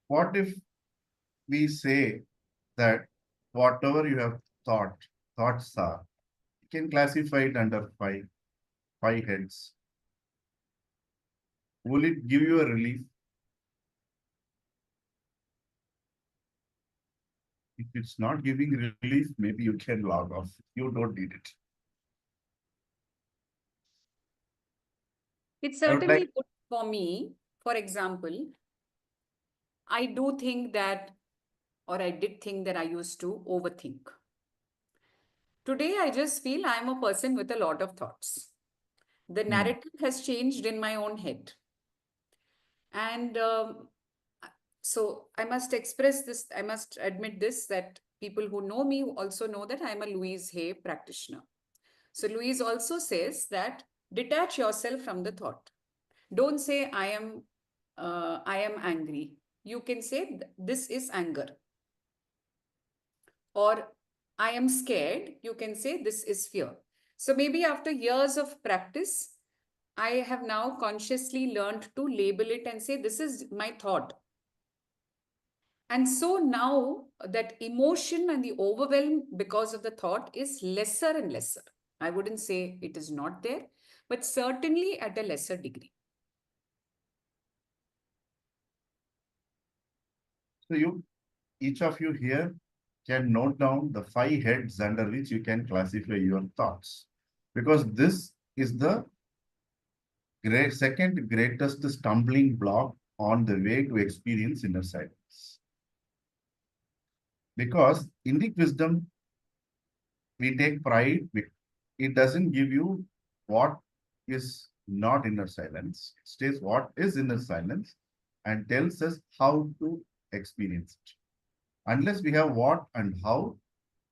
what if we say that whatever you have thoughts are, you can classify it under five heads. Will it give you a relief? If it's not giving relief, maybe you can log off. You don't need it. It's I would like, certainly good for me. For example, I do think that, or I did think that I used to overthink. Today, I just feel I'm a person with a lot of thoughts. The narrative has changed in my own head. And so I must express this, I must admit this, that people who know me also know that I'm a Louise Hay practitioner. So Louise also says that detach yourself from the thought. Don't say I am angry. You can say this is anger. Or I am scared. You can say this is fear. So maybe after years of practice, I have now consciously learned to label it and say this is my thought. And so now that emotion and the overwhelm because of the thought is lesser and lesser. I wouldn't say it is not there, but certainly at a lesser degree. so each of you here can note down the five heads under which you can classify your thoughts. Because this is the second greatest stumbling block on the way to experience inner silence. Because in the wisdom, we take pride. It doesn't give you what is not inner silence. It states what is inner silence and tells us how to experience it. Unless we have what and how,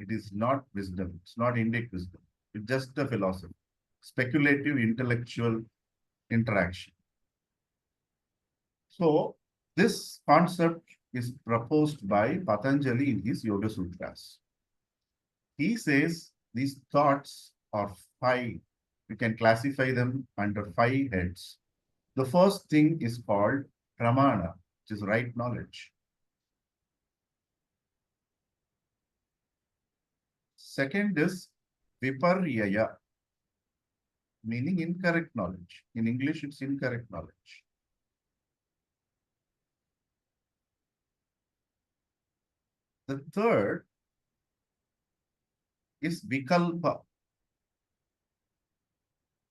it is not wisdom. It's not Indic wisdom. It's just a philosophy, speculative intellectual interaction. So this concept is proposed by Patanjali in his Yoga Sutras. He says these thoughts are five. We can classify them under five heads. The first thing is called pramana, which is right knowledge. Second is viparyaya, meaning incorrect knowledge. In English, it's incorrect knowledge. The third is vikalpa,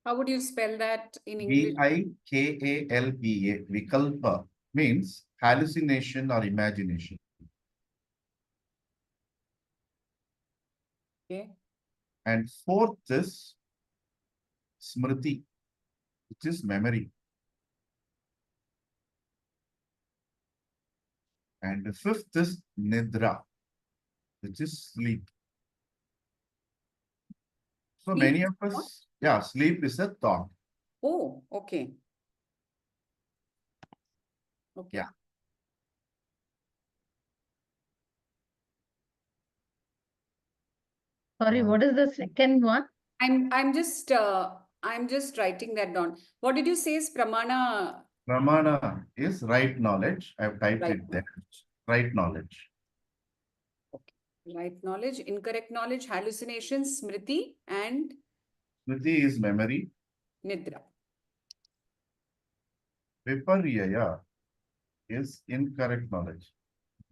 How would you spell that in English? Vikalpa. Vikalpa means hallucination or imagination. Okay. And fourth is smriti, which is memory. And the fifth is nidra, which is sleep. So Sleep many is of what? us, yeah, sleep is a thought. Oh, okay. Okay. Yeah. Sorry, Uh, what is the second one? I'm just writing that down. What did you say is pramana? Pramana is right knowledge. I've typed Right it there. knowledge. Right knowledge. Okay. Right knowledge, incorrect knowledge, hallucinations, smriti, and Smriti is memory. nidra. Viparyaya is incorrect knowledge.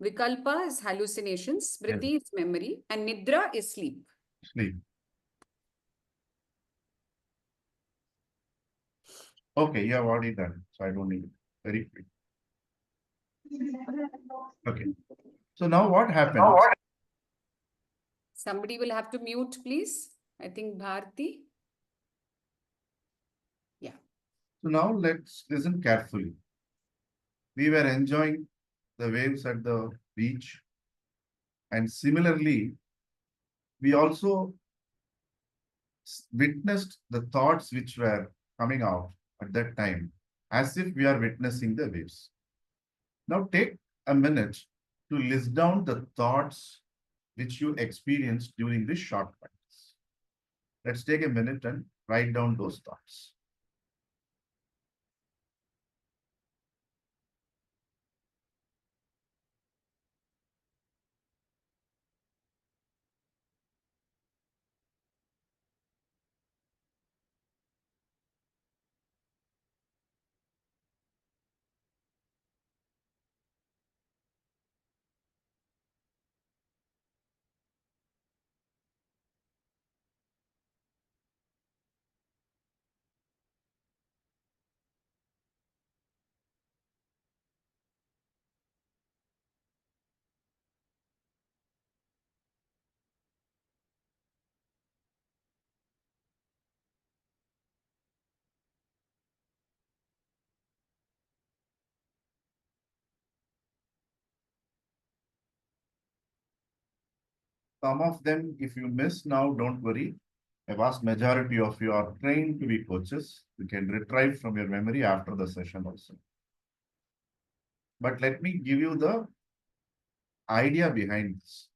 Vikalpa is hallucinations, Yes, smriti is memory, and nidra is sleep. sleep. Okay, you have already done, so I don't need it. Very quick. Okay. So now what happens? Somebody will have to mute, please. I think Bharti. Yeah. So now let's listen carefully. We were enjoying the waves at the beach. And similarly, we also witnessed the thoughts which were coming out at that time, as if we are witnessing the waves. Now take a minute to list down the thoughts which you experienced during this short practice. Let's take a minute and write down those thoughts. Some of them, if you miss now, don't worry. A vast majority of you are trained to be coaches. You can retrieve from your memory after the session also. But let me give you the idea behind this.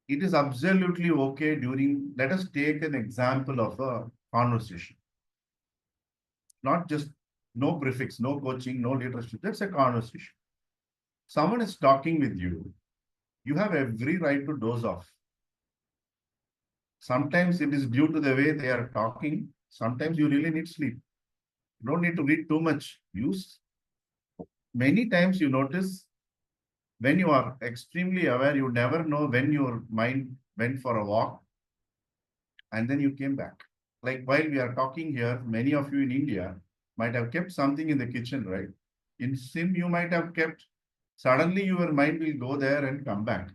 It is absolutely okay during, let us take an example of a conversation. Not just no prefix, no coaching, no leadership. That's a conversation. Someone is talking with you. You have every right to doze off. Sometimes it is due to the way they are talking. Sometimes you really need sleep. You don't need to read too much. Use many times you notice when you are extremely aware, you never know when your mind went for a walk and then you came back. Like while we are talking here, many of you in India might have kept something in the kitchen, right? In Sim, you might have kept, suddenly your mind will go there and come back.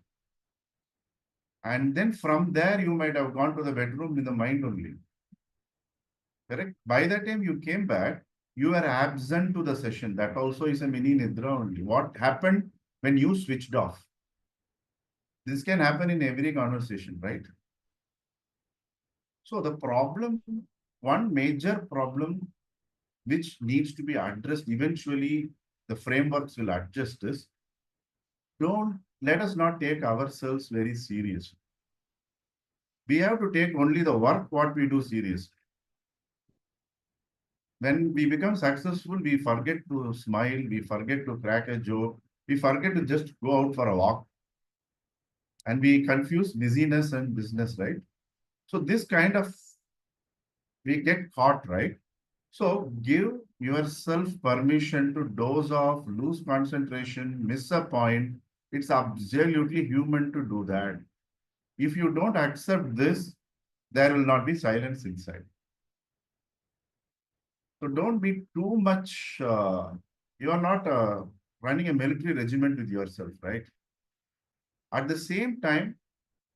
And then from there, you might have gone to the bedroom in the mind only. Correct? By the time you came back, you are absent to the session. That also is a mini nidra only. What happened when you switched off? This can happen in every conversation, right? So the problem, one major problem which needs to be addressed, eventually the frameworks will adjust this. Don't let us not take ourselves very seriously. We have to take only the work what we do seriously. When we become successful, we forget to smile, we forget to crack a joke, we forget to just go out for a walk, and we confuse busyness and business, right? So this kind of we get caught, right? So give yourself permission to doze off, lose concentration, miss a point. It's absolutely human to do that. If you don't accept this, there will not be silence inside. So don't be too much, you are not running a military regiment with yourself, right? At the same time,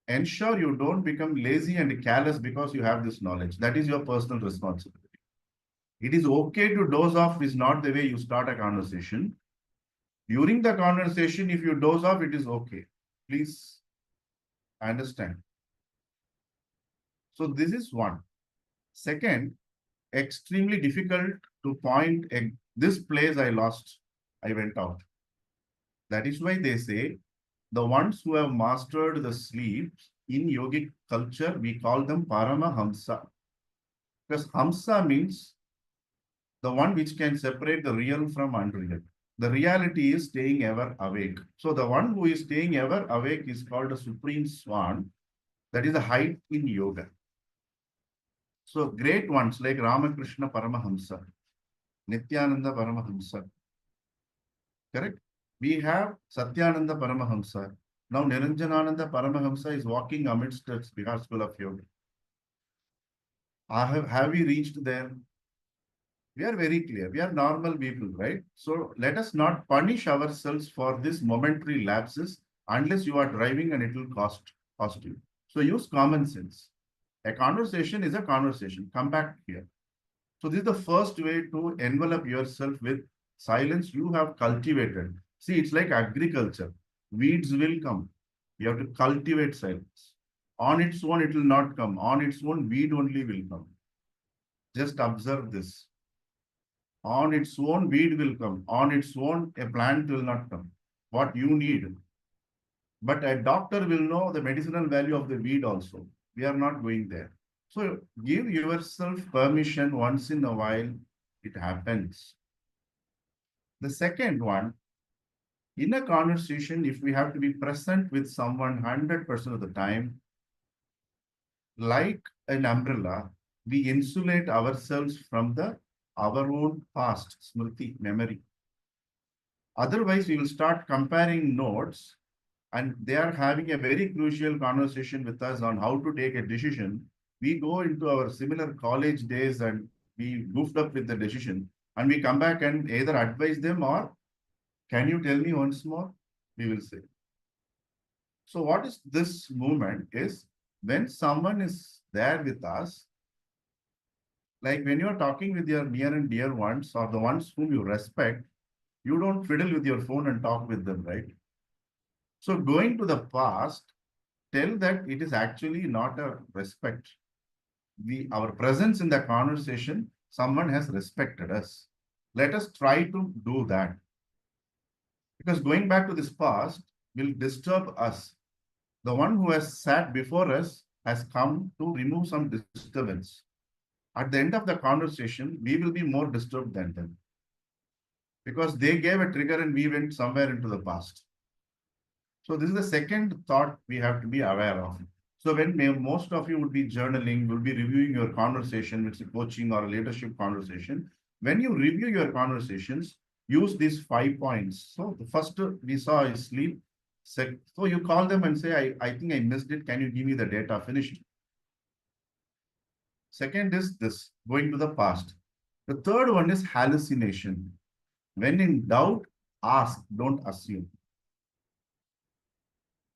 ensure you don't become lazy and careless because you have this knowledge. That is your personal responsibility. It is okay to doze off is not the way you start a conversation. During the conversation, if you doze off, it is okay. Please understand. So this is one. Second, extremely difficult to point this place I lost. I went out. That is why they say the ones who have mastered the sleep in yogic culture, we call them Paramahamsa. Because Hamsa means the one which can separate the real from unreal. The reality is staying ever awake. So the one who is staying ever awake is called a supreme swan. That is the height in yoga. So great ones like Ramakrishna Paramahamsa, Nityananda Paramahamsa, correct? We have Satyananda Paramahamsa. Now Niranjanananda Paramahamsa is walking amidst the Bihar School of Yoga. Have we reached there? We are very clear. We are normal people, right? So let us not punish ourselves for this momentary lapses unless you are driving and it will cost you. So use common sense. A conversation is a conversation. Come back here. So this is the first way to envelop yourself with silence you have cultivated. See, it's like agriculture. Weeds will come. You have to cultivate silence. On its own, it will not come. On its own, weed only will come. Just observe this. On its own, weed will come. On its own, a plant will not come. What you need. But a doctor will know the medicinal value of the weed also. We are not going there. So give yourself permission once in a while. It happens. The second one, in a conversation, if we have to be present with someone 100% of the time, like an umbrella, we insulate ourselves from our own past, smriti, memory. Otherwise, we will start comparing notes and they are having a very crucial conversation with us on how to take a decision. We go into our similar college days and we goofed up with the decision and we come back and either advise them or can you tell me once more? We will say. So what is this movement is when someone is there with us, like when you're talking with your near and dear ones or the ones whom you respect, you don't fiddle with your phone and talk with them, right? So going to the past, tell that it is actually not a respect. Our presence in the conversation, someone has respected us. Let us try to do that. Because going back to this past will disturb us. The one who has sat before us has come to remove some disturbance. At the end of the conversation, we will be more disturbed than them because they gave a trigger and we went somewhere into the past. So this is the second thought we have to be aware of. So when most of you would be journaling, will be reviewing your conversation, which is a coaching or a leadership conversation. When you review your conversations, use these 5 points. So the first we saw is sleep. So you call them and say, I think I missed it. Can you give me the data? Finished. Second is this, going to the past. The third one is hallucination. When in doubt, ask, don't assume.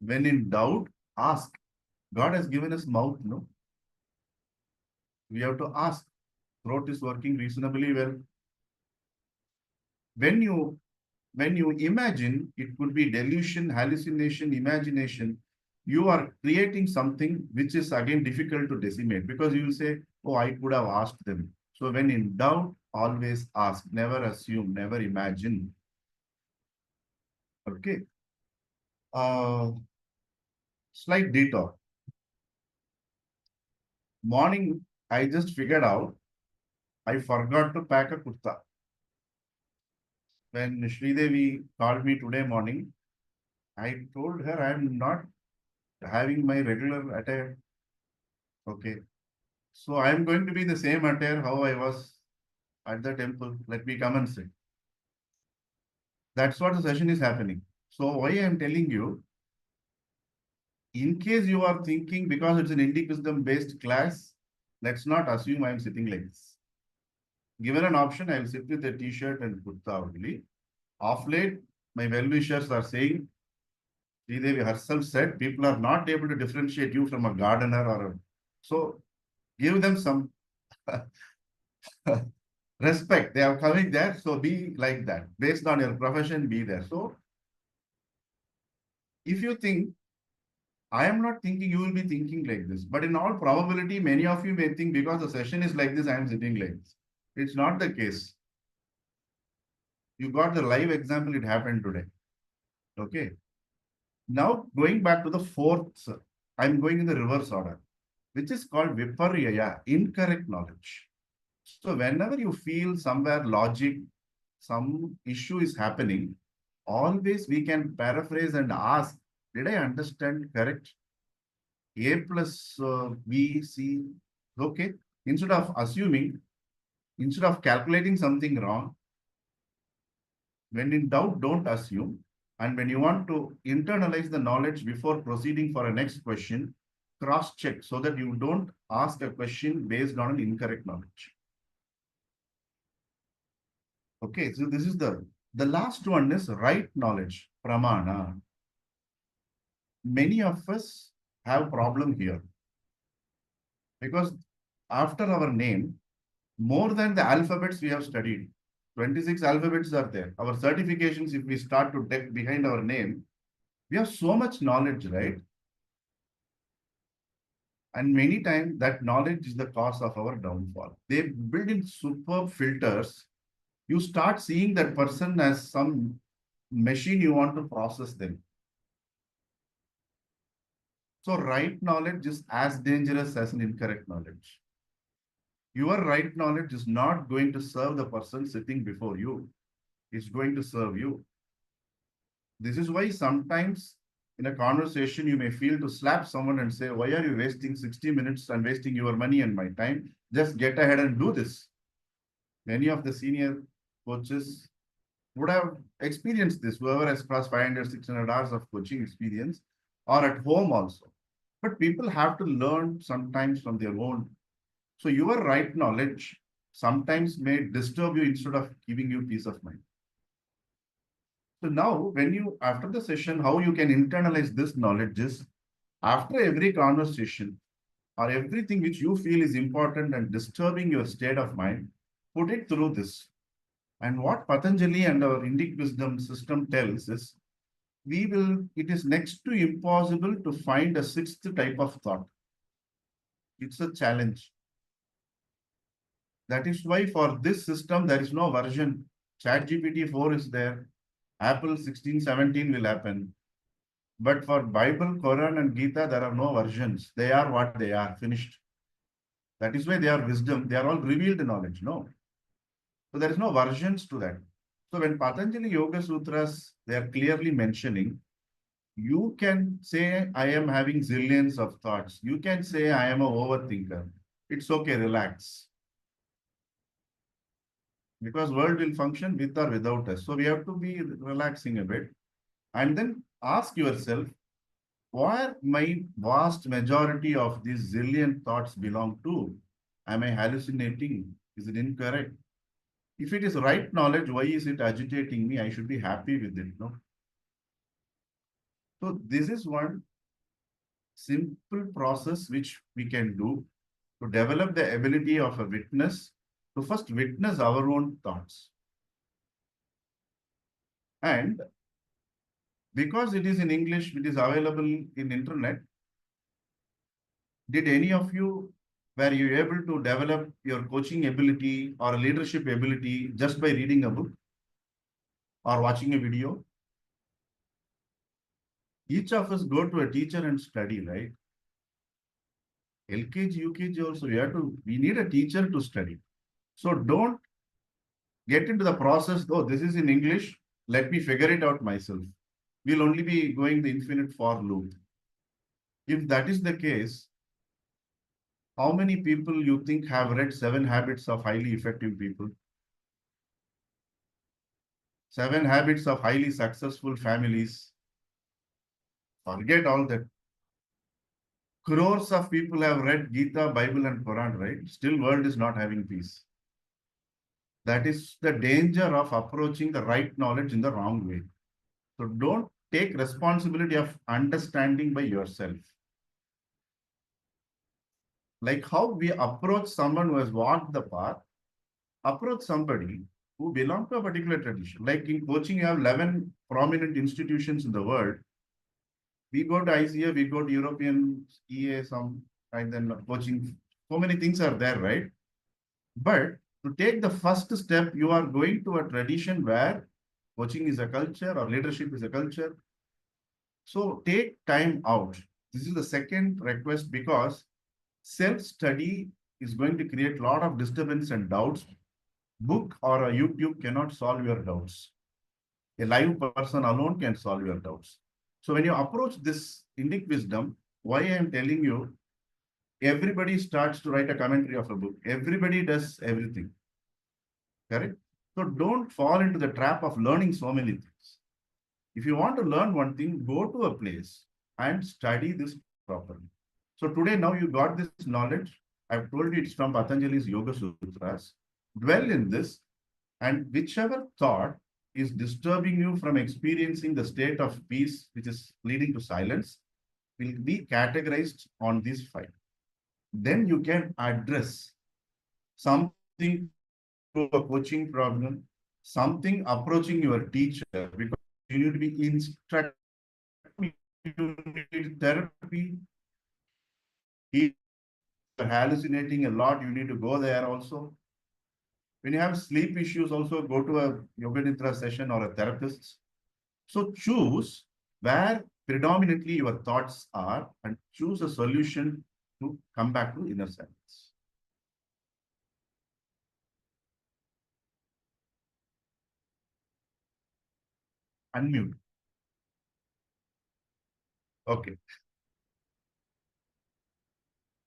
When in doubt, ask. God has given us mouth, no? We have to ask. Throat is working reasonably well. When you imagine, it could be delusion, hallucination, imagination. You are creating something which is again difficult to decimate because you will say, oh, I could have asked them. So when in doubt, always ask, never assume, never imagine. Okay. Slight detour. Morning, I just figured out I forgot to pack a kurta. When Sridevi called me today morning, I told her I'm not having my regular attire. Okay. So I'm going to be the same attire how I was at the temple. Let me come and sit. That's what the session is happening. So why I'm telling you, in case you are thinking because it's an Indic wisdom based class, let's not assume I'm sitting like this. Given an option, I'll sit with a t-shirt and kurta only. Of late, my well-wishers are saying, Sridevi herself said, people are not able to differentiate you from a gardener or a... So give them some respect. They are coming there, so be like that. Based on your profession, be there. So if you think, I am not thinking you will be thinking like this, but in all probability, many of you may think because the session is like this, I am sitting like this. It's not the case. You got the live example, it happened today. Okay. Now going back to the fourth, I'm going in the reverse order, which is called viparyaya, incorrect knowledge. So whenever you feel somewhere logic, some issue is happening, always we can paraphrase and ask, did I understand correct? A plus B, C, okay. Instead of assuming, instead of calculating something wrong, when in doubt, don't assume. And when you want to internalize the knowledge before proceeding for a next question, cross check so that you don't ask a question based on an incorrect knowledge. Okay, so this is the last one is right knowledge, pramana. Many of us have problem here because after our name, more than the alphabets we have studied, 26 alphabets are there. Our certifications, if we start to take behind our name, we have so much knowledge, right? And many times that knowledge is the cause of our downfall. They build in superb filters. You start seeing that person as some machine you want to process them. So right knowledge is as dangerous as an incorrect knowledge. Your right knowledge is not going to serve the person sitting before you. It's going to serve you. This is why sometimes in a conversation, you may feel to slap someone and say, why are you wasting 60 minutes and wasting your money and my time? Just get ahead and do this. Many of the senior coaches would have experienced this, whoever has crossed 500, 600 hours of coaching experience or at home also. But people have to learn sometimes from their own. So your right knowledge sometimes may disturb you instead of giving you peace of mind. So now when you, after the session, how you can internalize this knowledge is after every conversation or everything which you feel is important and disturbing your state of mind, put it through this. And what Patanjali and our Indic wisdom system tells is it is next to impossible to find a sixth type of thought. It's a challenge. That is why for this system, there is no version. ChatGPT 4 is there. Apple 16, 17 will happen. But for Bible, Quran, and Gita, there are no versions. They are what they are, finished. That is why they are wisdom. They are all revealed knowledge. No. So there is no versions to that. So when Patanjali Yoga Sutras, they are clearly mentioning, you can say, I am having zillions of thoughts. You can say, I am a overthinker. It's okay, relax. Because world will function with or without us. So we have to be relaxing a bit. And then ask yourself, where my vast majority of these zillion thoughts belong to? Am I hallucinating? Is it incorrect? If it is right knowledge, why is it agitating me? I should be happy with it, no? So this is one simple process which we can do to develop the ability of a witness to first witness our own thoughts. And because it is in English, it is available in internet, did any of you, were you able to develop your coaching ability or leadership ability just by reading a book or watching a video? Each of us go to a teacher and study, right? LKG, UKG also, we need a teacher to study. So don't get into the process, oh, this is in English, let me figure it out myself. We'll only be going the infinite for loop. If that is the case, how many people you think have read Seven Habits of Highly Effective People? Seven Habits of Highly Successful Families? Forget all that. Crores of people have read Gita, Bible, and Quran, right? Still, world is not having peace. That is the danger of approaching the right knowledge in the wrong way. So don't take responsibility of understanding by yourself. Like how we approach someone who has walked the path, approach somebody who belong to a particular tradition. Like in coaching, you have 11 prominent institutions in the world. We go to ICA, we go to European EA, some, and then coaching. So many things are there, right? But to take the first step, you are going to a tradition where coaching is a culture or leadership is a culture. So take time out. This is the second request because self-study is going to create a lot of disturbance and doubts. Book or a YouTube cannot solve your doubts. A live person alone can solve your doubts. So when you approach this Indic wisdom, why I am telling you, everybody starts to write a commentary of a book. Everybody does everything. Correct? So don't fall into the trap of learning so many things. If you want to learn one thing, go to a place and study this properly. So today, now you got this knowledge. I've told you it's from Patanjali's Yoga Sutras. Dwell in this, and whichever thought is disturbing you from experiencing the state of peace, which is leading to silence, will be categorized on these five. Then you can address something to a coaching problem, something approaching your teacher, because you need to be instructed, you need therapy. If you're hallucinating a lot, you need to go there also. When you have sleep issues, also go to a yoga nidra session or a therapist. So choose where predominantly your thoughts are and choose a solution to come back to inner silence. Unmute. Okay.